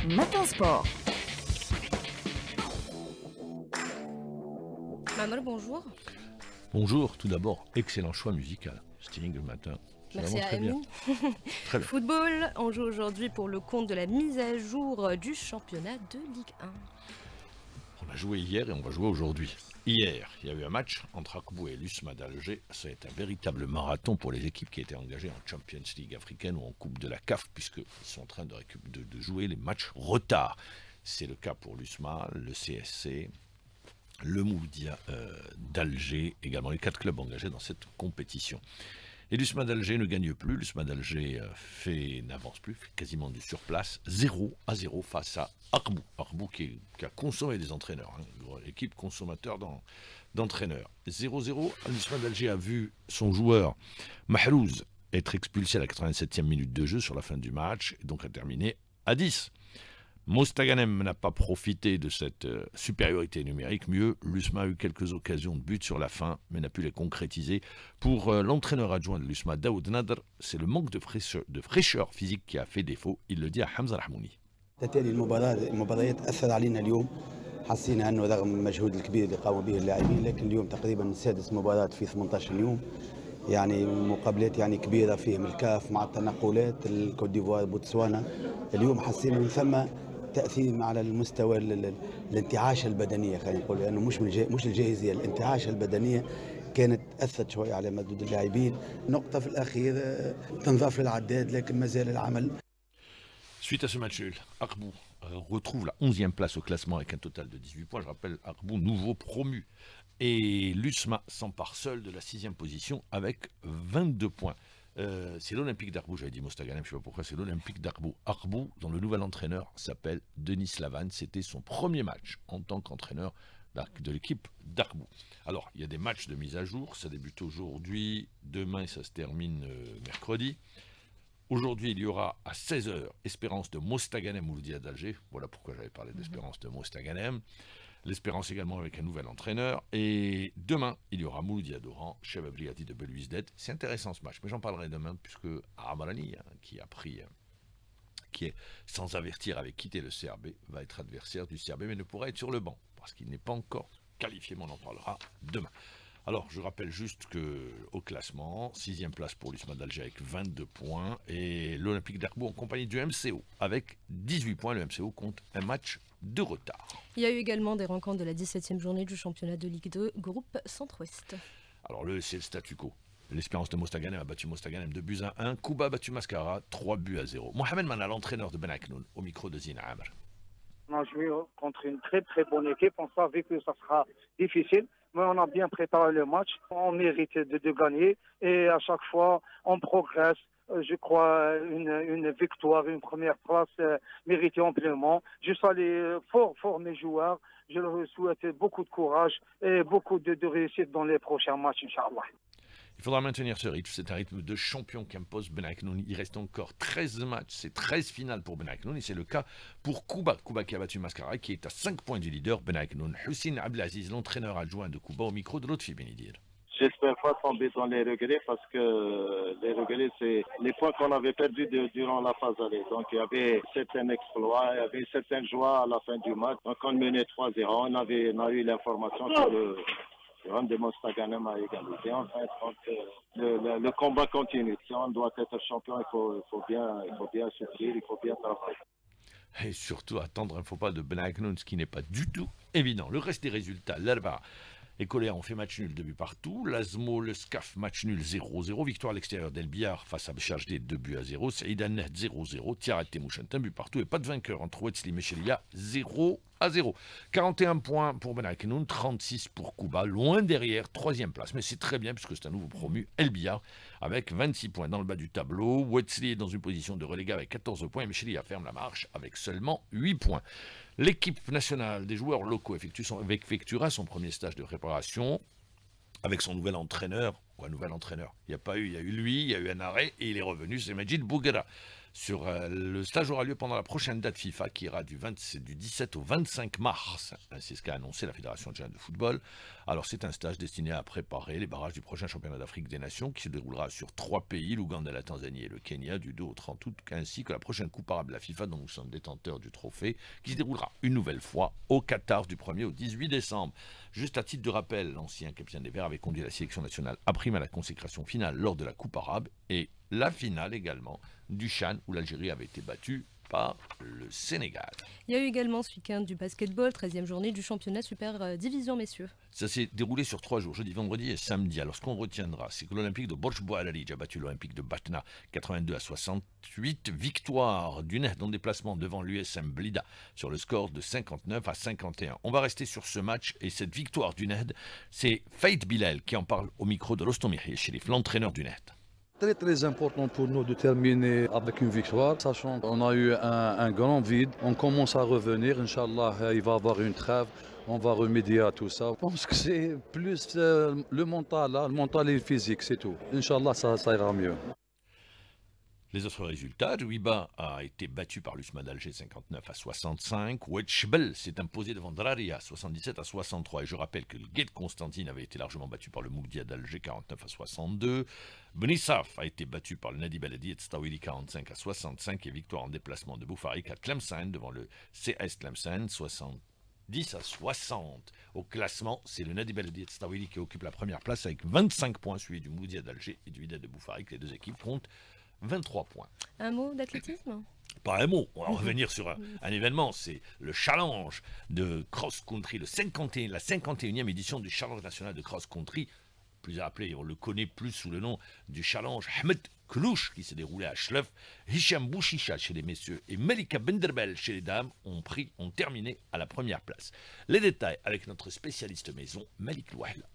Matin Sport. Mamal, bonjour. Bonjour, tout d'abord, excellent choix musical. Sting le matin. Merci à très bien. Amine. Très bien. Football, on joue aujourd'hui pour le compte de la mise à jour du championnat de Ligue 1. On a joué hier et on va jouer aujourd'hui. Hier, il y a eu un match entre Akbou et l'USMA d'Alger. C'est un véritable marathon pour les équipes qui étaient engagées en Champions League africaine ou en Coupe de la CAF, puisqu'ils sont en train de jouer les matchs retard. C'est le cas pour l'USMA, le CSC, le Mouloudia d'Alger, également les 4 clubs engagés dans cette compétition. Et l'USMA d'Alger ne gagne plus, l'USMA d'Alger n'avance plus, fait quasiment du surplace, 0-0 face à Akbou. Akbou qui a consommé des entraîneurs, équipe consommateur d'entraîneurs. 0-0, l'USMA d'Alger a vu son joueur Mahrouz être expulsé à la 87e minute de jeu sur la fin du match, et donc a terminé à 10. Mostaganem n'a pas profité de cette supériorité numérique. Mieux, l'USMA a eu quelques occasions de but sur la fin, mais n'a pu les concrétiser. Pour l'entraîneur adjoint de l'USMA, Daoud Nadr, c'est le manque de fraîcheur physique qui a fait défaut. Il le dit à Hamza Rahmouni. تتالي المباريات أثر علينا اليوم. حسينا أنه رغم المجهود الكبير اللي قاموا به اللاعبين، لكن اليوم تقريبا سادس مباراة في 18 يوم. يعني مقابلات يعني كبيرة فيهم الكاف مع التنقلات الكوت ديفوار بوتسوانا. اليوم حسينا من ثم تأثير على المستوى الانتعاش البدنية، خلينا نقول، لأنه مش الجاهزية، الانتعاش البدنية كانت أثرت شوي على مردود اللاعبين. نقطة في الأخير تنضاف للعداد، لكن ما زال العمل. Suite à ce match nul, Akbou retrouve la 11e place au classement avec un total de 18 points. Je rappelle, Akbou nouveau promu. Et l'USMA s'empare seul de la 6e position avec 22 points. C'est l'Olympique d'Akbou, j'avais dit Mostaganem, je ne sais pas pourquoi, c'est l'Olympique d'Akbou. Akbou, dont le nouvel entraîneur s'appelle Denis Lavan, c'était son premier match en tant qu'entraîneur de l'équipe d'Akbou. Alors, il y a des matchs de mise à jour, ça débute aujourd'hui, demain ça se termine mercredi. Aujourd'hui, il y aura à 16h Espérance de Mostaganem Mouloudia d'Alger. Voilà pourquoi j'avais parlé d'Espérance de Mostaganem. L'Espérance également avec un nouvel entraîneur. Et demain, il y aura Mouloudia d'Oran, Chebab Briati de Belouizdad. C'est intéressant ce match, mais j'en parlerai demain puisque Amarani, qui est sans avertir avait quitté le CRB, va être adversaire du CRB, mais ne pourra être sur le banc parce qu'il n'est pas encore qualifié, mais on en parlera demain. Alors, je rappelle juste qu'au classement, 6e place pour l'USMA d'Alger avec 22 points et l'Olympique d'Akbou en compagnie du MCO avec 18 points. Le MCO compte un match de retard. Il y a eu également des rencontres de la 17e journée du championnat de Ligue 2, groupe Centre-Ouest. Alors, c'est le statu quo. L'Espérance de Mostaganem a battu Mostaganem 2 buts à 1. Kouba a battu Mascara 3 buts à 0. Mohamed Mana, l'entraîneur de Ben Aknoun, au micro de Zina Amr. On a joué contre une très très bonne équipe. On savait que ça sera difficile, mais on a bien préparé le match. On mérite de gagner et à chaque fois on progresse. Je crois une victoire, une première place méritée amplement. Je salue fort mes joueurs. Je leur souhaite beaucoup de courage et beaucoup de réussite dans les prochains matchs, Inch'Allah. Il faudra maintenir ce rythme, c'est un rythme de champion qu'impose Ben Aknoun. Il reste encore 13 matchs, c'est 13 finales pour Ben Aknoun et c'est le cas pour Kouba. Kouba qui a battu Mascara, qui est à 5 points du leader Ben Aknoun. Hussein Abdelaziz, l'entraîneur adjoint de Kouba, au micro de Lotfi Benidir. J'espère pas tomber dans les regrets parce que les regrets, c'est les points qu'on avait perdus durant la phase aller. Donc il y avait certains exploits, il y avait certaines joies à la fin du match. Donc on menait 3-0, on a eu l'information sur le run de Mostaganem à égalité. Enfin, donc, le combat continue. Si on doit être champion, il faut bien souffrir, il faut bien travailler. Et surtout attendre un faux pas de Ben Aknoun, ce qui n'est pas du tout évident. Le reste des résultats, l'Alba et Coléa ont fait match nul 2 buts partout. L'Azmo, le SCAF, match nul 0-0. Victoire à l'extérieur d'El Biar face à BHD 2 buts à 0. Saïd Al-Nehd 0-0. Tiarat Temouchent 1 but partout. Et pas de vainqueur entre Wetzli et Chelia 0-0. 41 points pour Ben Aknoun, 36 pour Kouba. Loin derrière, 3e place. Mais c'est très bien puisque c'est un nouveau promu, El Biar, avec 26 points dans le bas du tableau. Wetzli est dans une position de relégat avec 14 points. Et Chelia ferme la marche avec seulement 8 points. L'équipe nationale des joueurs locaux effectuera son premier stage de préparation avec son nouvel entraîneur. Quoi, nouvel entraîneur? Il y a eu lui, il y a eu un arrêt et il est revenu, c'est Majid Bouguera. sur le stage aura lieu pendant la prochaine date FIFA qui ira du 17 au 25 mars. C'est ce qu'a annoncé la Fédération tchadienne de football. Alors c'est un stage destiné à préparer les barrages du prochain championnat d'Afrique des Nations qui se déroulera sur 3 pays, l'Ouganda, la Tanzanie et le Kenya, du 2 au 30 août, ainsi que la prochaine Coupe arabe de la FIFA dont nous sommes détenteurs du trophée, qui se déroulera une nouvelle fois au Qatar du 1er au 18 décembre. Juste à titre de rappel, l'ancien capitaine des Verts avait conduit la sélection nationale à prime à la consécration finale lors de la Coupe arabe et la finale également du CHAN où l'Algérie avait été battue par le Sénégal. Il y a eu également ce week-end du basketball, 13e journée du championnat Super Division, messieurs. Ça s'est déroulé sur 3 jours, jeudi, vendredi et samedi. Alors ce qu'on retiendra, c'est que l'Olympique de Borj Boualali a battu l'Olympique de Batna 82 à 68. Victoire du Nehd en déplacement devant l'USM Blida sur le score de 59 à 51. On va rester sur ce match et cette victoire du Nehd, c'est Faïd Bilal qui en parle au micro de Rostom Chérif, l'entraîneur du Nehd. Très très important pour nous de terminer avec une victoire, sachant qu'on a eu un grand vide. On commence à revenir, Inch'Allah, il va y avoir une trêve, on va remédier à tout ça. Je pense que c'est plus le mental et le physique, c'est tout. Inch'Allah, ça ira mieux. Les autres résultats, Douiba a été battu par l'USMA d'Alger 59 à 65. Ouetchbel s'est imposé devant Draria 77 à 63. Et je rappelle que le Guet de Constantine avait été largement battu par le Mougdia d'Alger 49 à 62. Benissaf a été battu par le Nadi Beledi et Tstawili 45 à 65. Et victoire en déplacement de Boufarik à Tlemcen devant le CS Tlemcen 70 à 60. Au classement, c'est le Nadi Beledi et Tstawili qui occupe la première place avec 25 points, suivi du Mougdia d'Alger et du Wydad de Boufarik. Les deux équipes comptent 23 points. Un mot d'athlétisme ? Pas un mot, on va revenir sur un événement, c'est le challenge de cross-country, la 51e édition du challenge national de cross-country, plus appelé, on le connaît plus sous le nom du challenge Ahmed Klouch qui s'est déroulé à Schleuf. Hicham Bouchicha chez les messieurs et Melika Benderbel chez les dames ont terminé à la première place. Les détails avec notre spécialiste maison, Malik Louahla.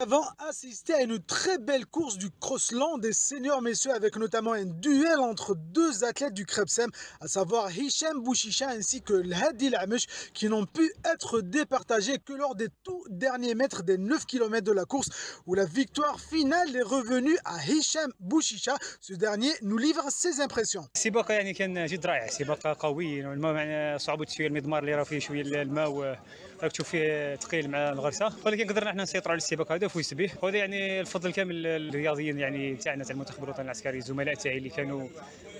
Avons assisté à une très belle course du crossland des seniors messieurs avec notamment un duel entre deux athlètes du Krebsem, à savoir Hicham Bouchicha ainsi que L'Hadi Lamesh qui n'ont pu être départagés que lors des tout derniers mètres des 9 km de la course où la victoire finale est revenue à Hicham Bouchicha. Ce dernier nous livre ses impressions. السباق يعني كان جد رائع، سباق قوي، الماء مع صعوبة شوية المضمار اللي راه فيه شوية الماء راك تشوف فيه ثقيل مع الغرسه، ولكن قدرنا احنا نسيطروا على السباق هذا وفوز به، وهذا يعني الفضل كامل للرياضيين يعني تاعنا تاع المنتخب الوطني العسكري، الزملاء تاعي اللي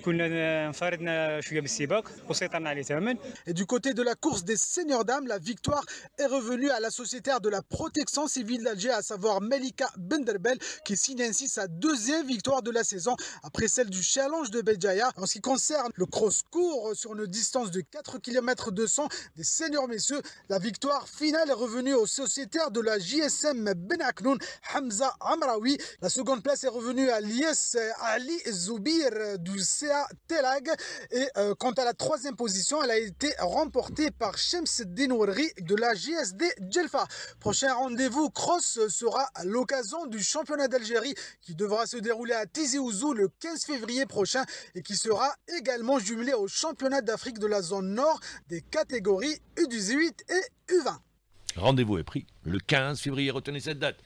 كنا انفردنا شويه بالسباق وسيطرنا عليه تماما. Et du côté de la course des seniors dames, la victoire est revenue à la sociétaire de la protection civile d'Alger, à savoir Melika Benderbel, qui signe ainsi sa deuxième victoire de la saison après celle du challenge de Béjaïa. En ce qui concerne le cross-court sur une distance de 4 km 200 des seniors messieurs, la victoire finale est revenue au sociétaire de la JSM Ben Aknoun, Hamza Amraoui. La seconde place est revenue à l'IS Ali Zoubir du CA Telag. Et quant à la troisième position, elle a été remportée par Shemseddin Ouerri de la JSD Djelfa. Prochain rendez-vous cross sera à l'occasion du championnat d'Algérie qui devra se dérouler à Tizi Ouzou le 15 février prochain et qui sera également jumelé au championnat d'Afrique de la zone nord des catégories U18 et U20. Rendez-vous est pris le 15 février, retenez cette date.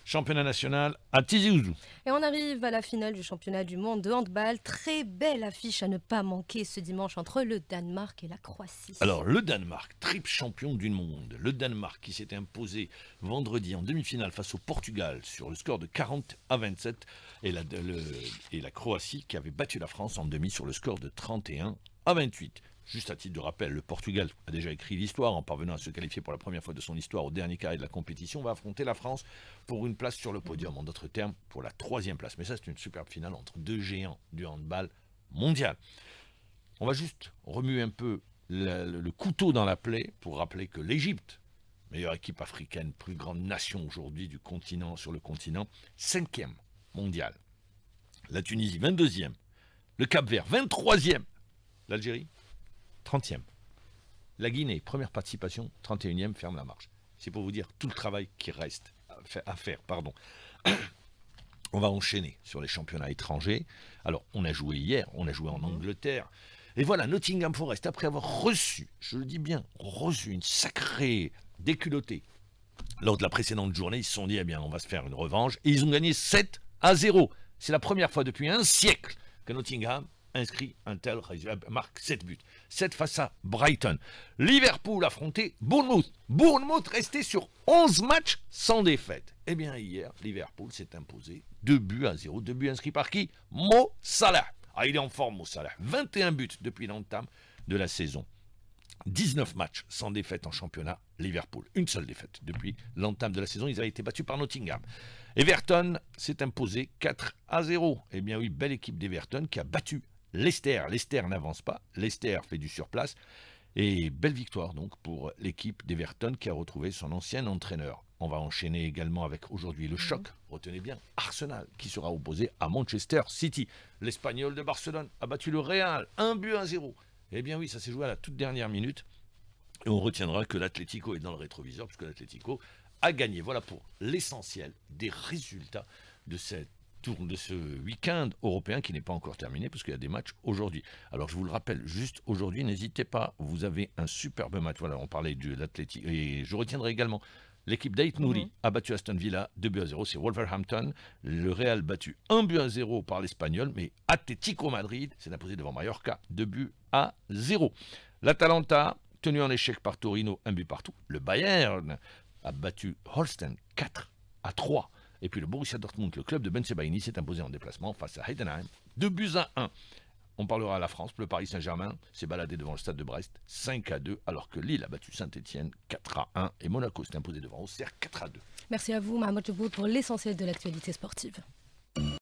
Championnat national à Tizi Ouzou. Et on arrive à la finale du championnat du monde de handball. Très belle affiche à ne pas manquer ce dimanche entre le Danemark et la Croatie. Alors le Danemark, triple champion du monde. Le Danemark qui s'est imposé vendredi en demi-finale face au Portugal sur le score de 40 à 27. Et la Croatie qui avait battu la France en demi sur le score de 31 à 28. Juste à titre de rappel, le Portugal a déjà écrit l'histoire en parvenant à se qualifier pour la première fois de son histoire au dernier carré de la compétition. On va affronter la France pour une place sur le podium, en d'autres termes, pour la troisième place. Mais ça, c'est une superbe finale entre deux géants du handball mondial. On va juste remuer un peu le couteau dans la plaie pour rappeler que l'Égypte, meilleure équipe africaine, plus grande nation aujourd'hui du continent, sur le continent, 5e mondial. La Tunisie, 22e. Le Cap-Vert, 23e. L'Algérie, 30e. La Guinée, première participation, 31e, ferme la marche. C'est pour vous dire tout le travail qui reste à faire. On va enchaîner sur les championnats étrangers. Alors, on a joué hier, on a joué en Angleterre. Et voilà, Nottingham Forest, après avoir reçu, je le dis bien, reçu une sacrée déculottée lors de la précédente journée, ils se sont dit, eh bien, on va se faire une revanche. Et ils ont gagné 7 à 0. C'est la première fois depuis un siècle que Nottingham inscrit un tel résultat, marque 7 buts. 7 face à Brighton. Liverpool affrontait Bournemouth. Bournemouth restait sur 11 matchs sans défaite. Eh bien hier, Liverpool s'est imposé 2-0. 2 buts inscrits par qui? Mo Salah. Ah, il est en forme, Mo Salah. 21 buts depuis l'entame de la saison. 19 matchs sans défaite en championnat, Liverpool. Une seule défaite depuis l'entame de la saison. Ils avaient été battus par Nottingham. Everton s'est imposé 4-0. Eh bien oui, belle équipe d'Everton qui a battu Leicester. Leicester n'avance pas. Leicester fait du surplace. Et belle victoire donc pour l'équipe d'Everton qui a retrouvé son ancien entraîneur. On va enchaîner également avec aujourd'hui le choc. Retenez bien, Arsenal qui sera opposé à Manchester City. L'Espagnol de Barcelone a battu le Real 1-0. Eh bien oui, ça s'est joué à la toute dernière minute. Et on retiendra que l'Atlético est dans le rétroviseur, puisque l'Atlético a gagné. Voilà pour l'essentiel des résultats de cette tour, de ce week-end européen qui n'est pas encore terminé, parce qu'il y a des matchs aujourd'hui. Alors je vous le rappelle, juste aujourd'hui, n'hésitez pas, vous avez un superbe match. Voilà, on parlait de l'Atlético. Et je retiendrai également l'équipe d'Ait Nouri a battu Aston Villa 2-0, c'est Wolverhampton. Le Real battu 1-0 par l'Espagnol, mais Atlético Madrid s'est imposé devant Mallorca 2-0. L'Atalanta, tenu en échec par Torino, 1 but partout. Le Bayern a battu Holstein 4-3. Et puis le Borussia Dortmund, le club de Ben Sebaini, s'est imposé en déplacement face à Heidenheim 2-1. On parlera à la France. Le Paris Saint-Germain s'est baladé devant le stade de Brest 5-2, alors que Lille a battu Saint-Etienne 4-1 et Monaco s'est imposé devant Auxerre 4-2. Merci à vous, Mahmoud Choubout, pour l'essentiel de l'actualité sportive.